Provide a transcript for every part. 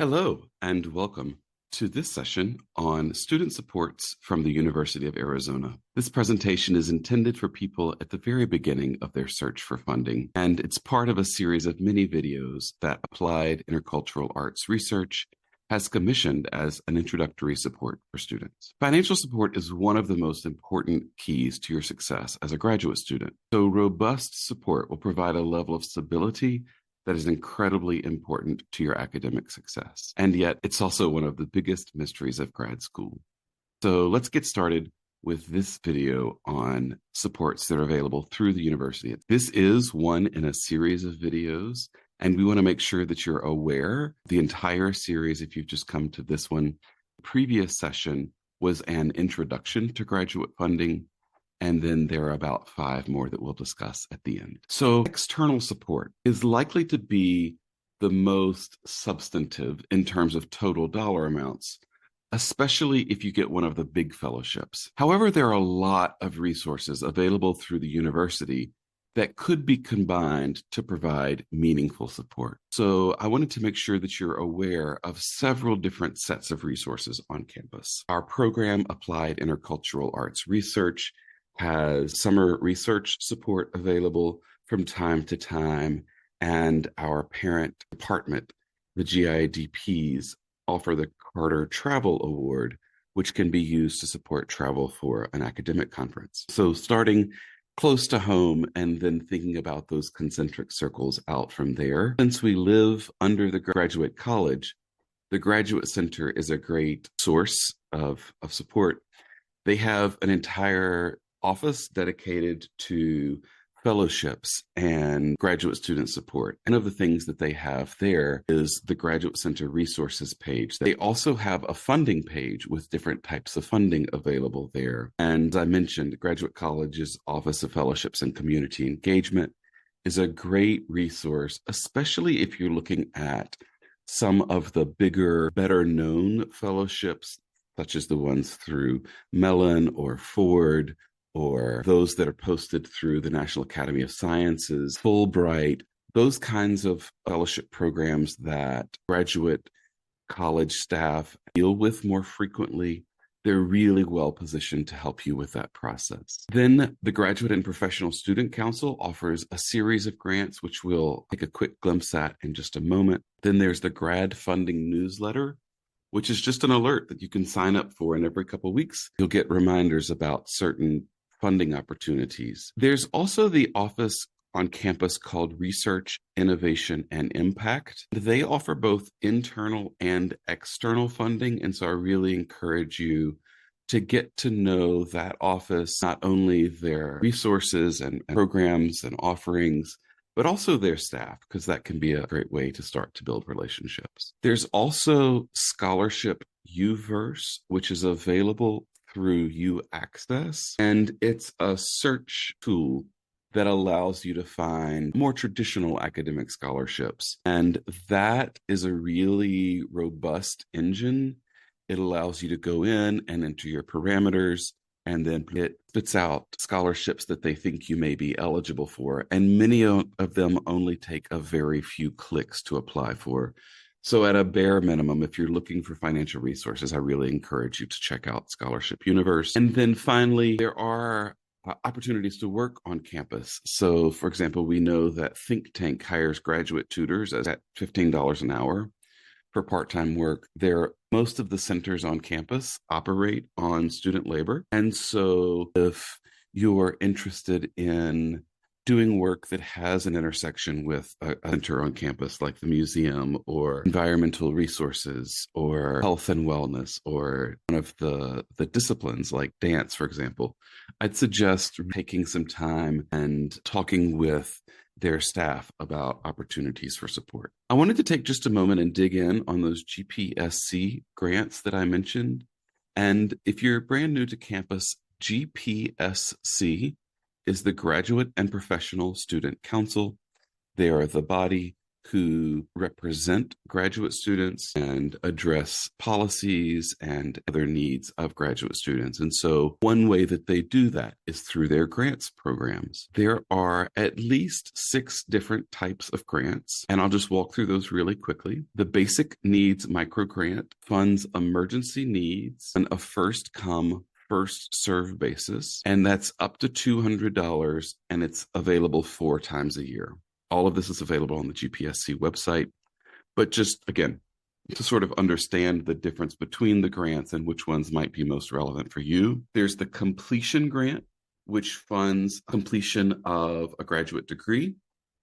Hello, and welcome to this session on student supports from the University of Arizona. This presentation is intended for people at the very beginning of their search for funding, and it's part of a series of mini videos that Applied Intercultural Arts Research has commissioned as an introductory support for students. Financial support is one of the most important keys to your success as a graduate student. So robust support will provide a level of stability that is incredibly important to your academic success. And yet, it's also one of the biggest mysteries of grad school. So let's get started with this video on supports that are available through the university. This is one in a series of videos, and we want to make sure that you're aware the entire series. If you've just come to this one, the previous session was an introduction to graduate funding. And then there are about 5 more that we'll discuss at the end. So external support is likely to be the most substantive in terms of total dollar amounts, especially if you get one of the big fellowships. However, there are a lot of resources available through the university that could be combined to provide meaningful support. So I wanted to make sure that you're aware of several different sets of resources on campus. Our program, Applied Intercultural Arts Research, has summer research support available from time to time, and our parent department, the GIDPs, offer the Carter Travel Award, which can be used to support travel for an academic conference. So starting close to home and then thinking about those concentric circles out from there. Since we live under the graduate college, the Graduate Center is a great source of support. They have an entire office dedicated to fellowships and graduate student support. One of the things that they have there is the Graduate Center resources page. They also have a funding page with different types of funding available there. And as I mentioned, Graduate College's Office of Fellowships and Community Engagement is a great resource, especially if you're looking at some of the bigger, better known fellowships, such as the ones through Mellon or Ford, or those that are posted through the National Academy of Sciences, Fulbright, those kinds of fellowship programs that graduate college staff deal with more frequently. They're really well positioned to help you with that process. Then the Graduate and Professional Student Council offers a series of grants, which we'll take a quick glimpse at in just a moment. Then there's the Grad Funding Newsletter, which is just an alert that you can sign up for, and every couple of weeks you'll get reminders about certain funding opportunities. There's also the office on campus called Research, Innovation, and Impact. They offer both internal and external funding, and so I really encourage you to get to know that office, not only their resources and programs and offerings, but also their staff, because that can be a great way to start to build relationships. There's also Scholarship Uverse, which is available through UAccess, and it's a search tool that allows you to find more traditional academic scholarships. And that is a really robust engine. It allows you to go in and enter your parameters, and then it spits out scholarships that they think you may be eligible for. And many of them only take a very few clicks to apply for. So at a bare minimum, if you're looking for financial resources, I really encourage you to check out Scholarship Universe. And then finally, there are opportunities to work on campus. So for example, we know that Think Tank hires graduate tutors at $15 an hour for part-time work. Most of the centers on campus operate on student labor. And so if you're interested in doing work that has an intersection with a center on campus, like the museum or environmental resources or health and wellness, or one of the disciplines like dance, for example, I'd suggest taking some time and talking with their staff about opportunities for support. I wanted to take just a moment and dig in on those GPSC grants that I mentioned. And if you're brand new to campus, GPSC is the Graduate and Professional Student Council. They are the body who represent graduate students and address policies and other needs of graduate students. And so one way that they do that is through their grants programs. There are at least 6 different types of grants, and I'll just walk through those really quickly. The Basic Needs Micro Grant funds emergency needs on a first come, first serve basis, and that's up to $200, and it's available 4 times a year. All of this is available on the GPSC website, but just again, to sort of understand the difference between the grants and which ones might be most relevant for you. There's the Completion Grant, which funds completion of a graduate degree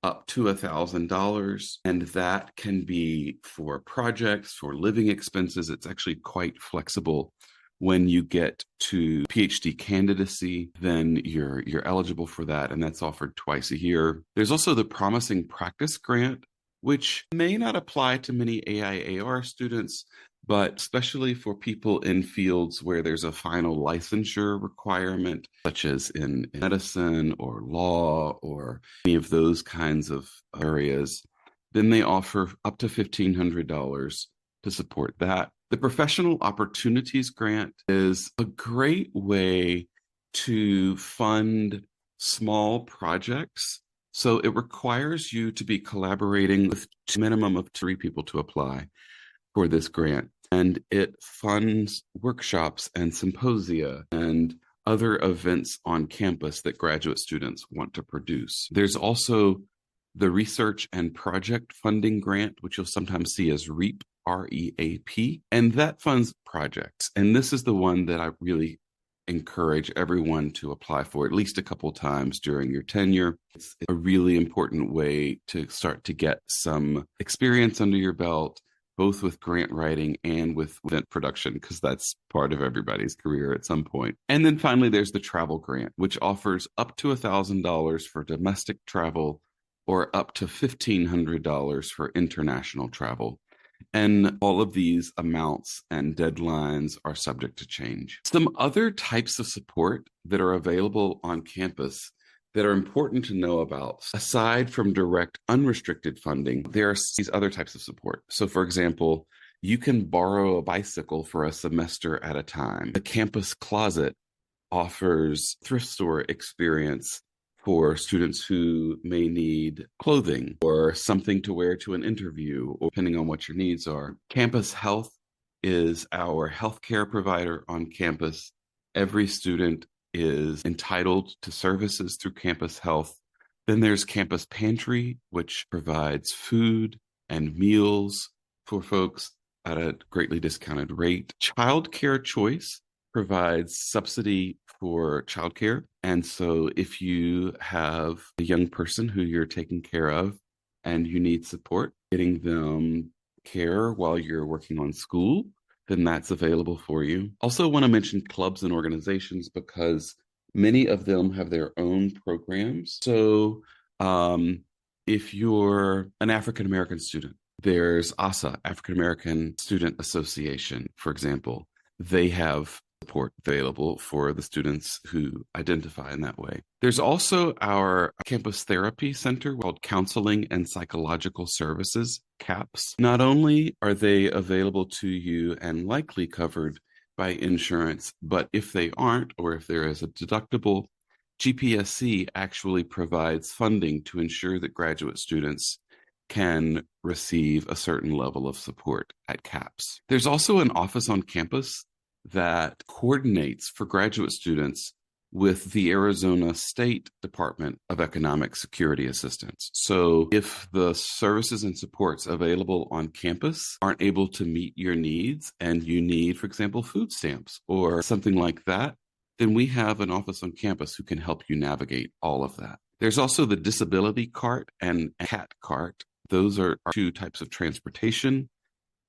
up to $1,000, and that can be for projects, for living expenses. It's actually quite flexible. When you get to PhD candidacy, then you're eligible for that, and that's offered twice a year. There's also the Promising Practice Grant, which may not apply to many AIAR students, but especially for people in fields where there's a final licensure requirement, such as in medicine or law or any of those kinds of areas, then they offer up to $1,500 to support that. The Professional Opportunities Grant is a great way to fund small projects. So it requires you to be collaborating with a minimum of 3 people to apply for this grant. And it funds workshops and symposia and other events on campus that graduate students want to produce. There's also the Research and Project Funding Grant, which you'll sometimes see as REAP, REAP, and that funds projects. And this is the one that I really encourage everyone to apply for at least a couple times during your tenure. It's a really important way to start to get some experience under your belt, both with grant writing and with event production, because that's part of everybody's career at some point. And then finally, there's the Travel Grant, which offers up to $1,000 for domestic travel or up to $1,500 for international travel. And all of these amounts and deadlines are subject to change. Some other types of support that are available on campus that are important to know about, aside from direct unrestricted funding, there are these other types of support. So for example, you can borrow a bicycle for a semester at a time. The Campus Closet offers thrift store experience for students who may need clothing or something to wear to an interview, or depending on what your needs are. Campus Health is our healthcare provider on campus. Every student is entitled to services through Campus Health. Then there's Campus Pantry, which provides food and meals for folks at a greatly discounted rate. Child Care Choice provides subsidy for childcare. And so if you have a young person who you're taking care of and you need support getting them care while you're working on school, then that's available for you. Also want to mention clubs and organizations because many of them have their own programs. So if you're an African American student, there's ASA, African American Student Association, for example. They have support available for the students who identify in that way. There's also our campus therapy center called Counseling and Psychological Services, CAPS. Not only are they available to you and likely covered by insurance, but if they aren't, or if there is a deductible, GPSC actually provides funding to ensure that graduate students can receive a certain level of support at CAPS. There's also an office on campus that coordinates for graduate students with the Arizona State Department of Economic Security Assistance. So if the services and supports available on campus aren't able to meet your needs and you need, for example, food stamps or something like that, then we have an office on campus who can help you navigate all of that. There's also the Disability Cart and CAT Cart. Those are 2 types of transportation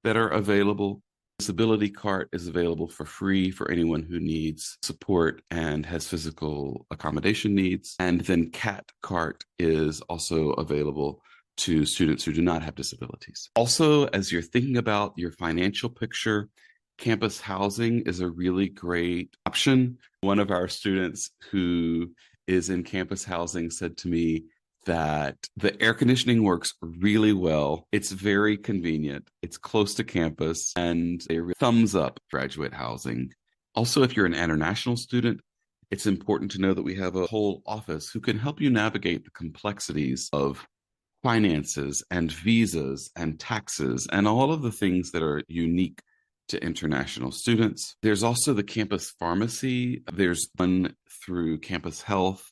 that are available. Disability Cart is available for free for anyone who needs support and has physical accommodation needs. And then CAT Cart is also available to students who do not have disabilities. Also, as you're thinking about your financial picture, campus housing is a really great option. One of our students who is in campus housing said to me, that the air conditioning works really well. It's very convenient. It's close to campus, and they thumbs up graduate housing. Also, if you're an international student, it's important to know that we have a whole office who can help you navigate the complexities of finances and visas and taxes and all of the things that are unique to international students. There's also the campus pharmacy. There's one through Campus Health.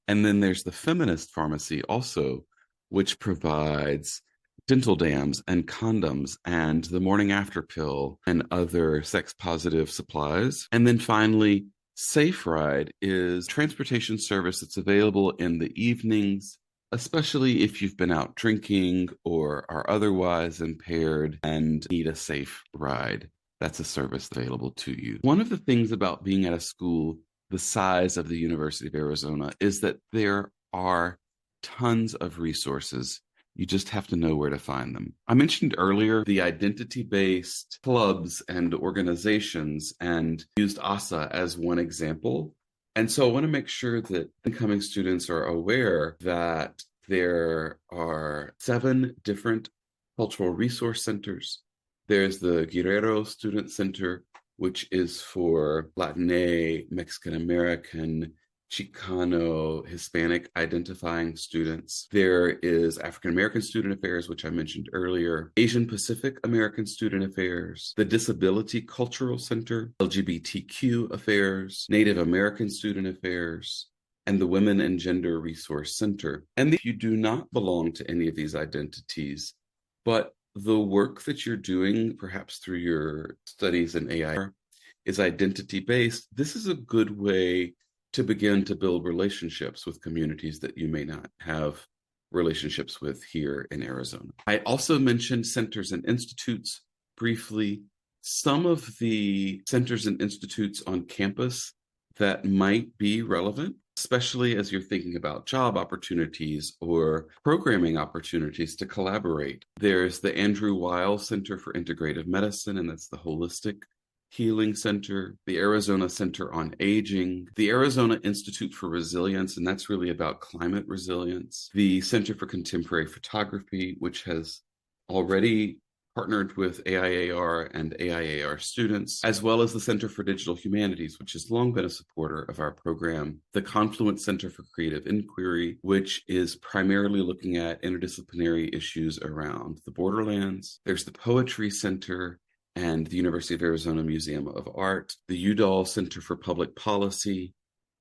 And then there's the feminist pharmacy also, which provides dental dams and condoms and the morning after pill and other sex positive supplies. And then finally, Safe Ride is transportation service that's available in the evenings, especially if you've been out drinking or are otherwise impaired and need a safe ride. That's a service available to you. One of the things about being at a school the size of the University of Arizona is that there are tons of resources. You just have to know where to find them. I mentioned earlier the identity-based clubs and organizations and used ASA as one example. And so I want to make sure that incoming students are aware that there are 7 different cultural resource centers. There's the Guerrero Student Center, which is for Latina, Mexican American, Chicano, Hispanic identifying students. There is African American Student Affairs, which I mentioned earlier, Asian Pacific American Student Affairs, the Disability Cultural Center, LGBTQ Affairs, Native American Student Affairs, and the Women and Gender Resource Center. And if you do not belong to any of these identities, but the work that you're doing, perhaps through your studies in AI, is identity-based, this is a good way to begin to build relationships with communities that you may not have relationships with here in Arizona. I also mentioned centers and institutes briefly. Some of the centers and institutes on campus that might be relevant, especially as you're thinking about job opportunities or programming opportunities to collaborate. There's the Andrew Weil Center for Integrative Medicine, and that's the Holistic Healing Center, the Arizona Center on Aging, the Arizona Institute for Resilience, and that's really about climate resilience, the Center for Contemporary Photography, which has already partnered with AIAR and AIAR students, as well as the Center for Digital Humanities, which has long been a supporter of our program, the Confluence Center for Creative Inquiry, which is primarily looking at interdisciplinary issues around the borderlands. There's the Poetry Center and the University of Arizona Museum of Art, the Udall Center for Public Policy,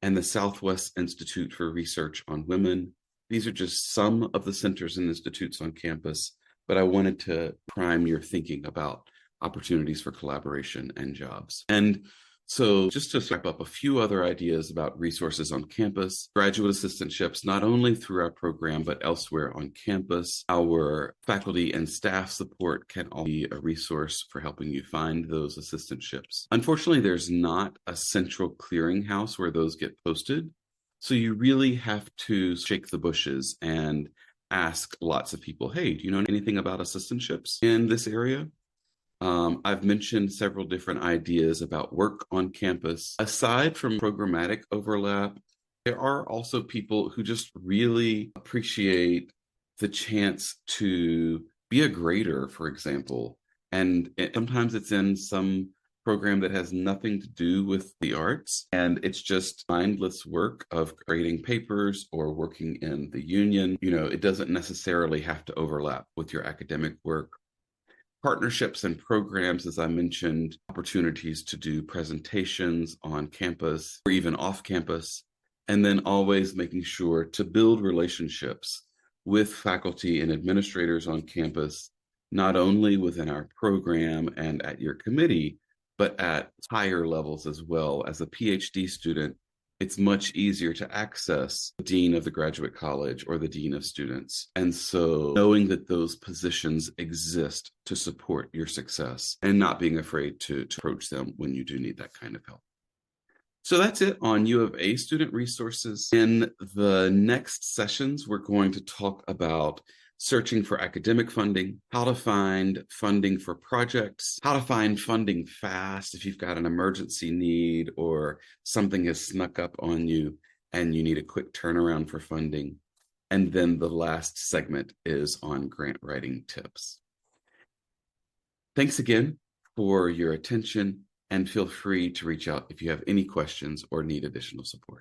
and the Southwest Institute for Research on Women. These are just some of the centers and institutes on campus, but I wanted to prime your thinking about opportunities for collaboration and jobs. And so just to wrap up, a few other ideas about resources on campus, graduate assistantships, not only through our program, but elsewhere on campus. Our faculty and staff support can all be a resource for helping you find those assistantships. Unfortunately, there's not a central clearinghouse where those get posted. So you really have to shake the bushes and ask lots of people, hey, do you know anything about assistantships in this area? I've mentioned several different ideas about work on campus. Aside from programmatic overlap, there are also people who just really appreciate the chance to be a grader, for example. And sometimes it's in some program that has nothing to do with the arts, and it's just mindless work of grading papers or working in the union. You know, it doesn't necessarily have to overlap with your academic work. Partnerships and programs, as I mentioned, opportunities to do presentations on campus or even off campus, and then always making sure to build relationships with faculty and administrators on campus, not only within our program and at your committee, but at higher levels as well. As a PhD student, it's much easier to access the dean of the graduate college or the dean of students. And so knowing that those positions exist to support your success and not being afraid to approach them when you do need that kind of help. So that's it on U of A student resources. In the next sessions, we're going to talk about searching for academic funding, how to find funding for projects, how to find funding fast if you've got an emergency need or something has snuck up on you and you need a quick turnaround for funding, And then the last segment is on grant writing tips. Thanks again for your attention, and feel free to reach out if you have any questions or need additional support.